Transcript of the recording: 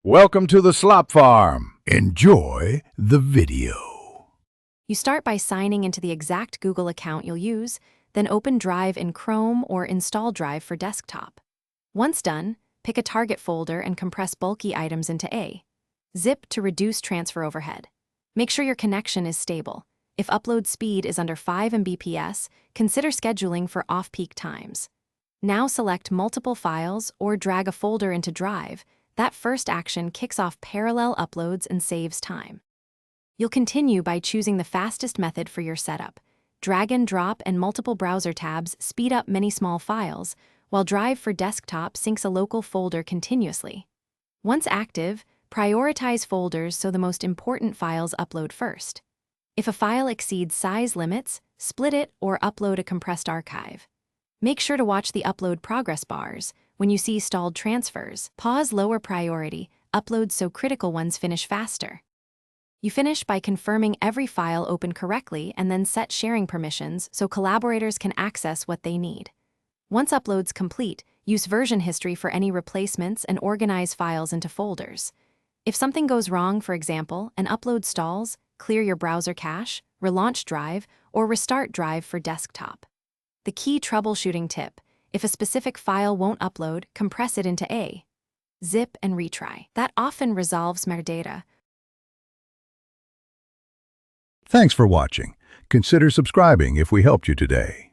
Welcome to the Slop Farm. Enjoy the video. You start by signing into the exact Google account you'll use, then open Drive in Chrome or install Drive for desktop. Once done, pick a target folder and compress bulky items into A. Zip to reduce transfer overhead. Make sure your connection is stable. If upload speed is under 5 Mbps, consider scheduling for off-peak times. Now select multiple files or drag a folder into Drive. That first action kicks off parallel uploads and saves time. You'll continue by choosing the fastest method for your setup. Drag and drop and multiple browser tabs speed up many small files, while Drive for desktop syncs a local folder continuously. Once active, prioritize folders so the most important files upload first. If a file exceeds size limits, split it or upload a compressed archive. Make sure to watch the upload progress bars. When you see stalled transfers, pause lower priority uploads so critical ones finish faster. You finish by confirming every file opened correctly and then set sharing permissions so collaborators can access what they need. Once uploads complete, use version history for any replacements and organize files into folders. If something goes wrong, for example, an upload stalls, clear your browser cache, relaunch Drive, or restart Drive for desktop. The key troubleshooting tip: if a specific file won't upload, compress it into A. Zip and retry. That often resolves metadata. Thanks for watching. Consider subscribing if we helped you today.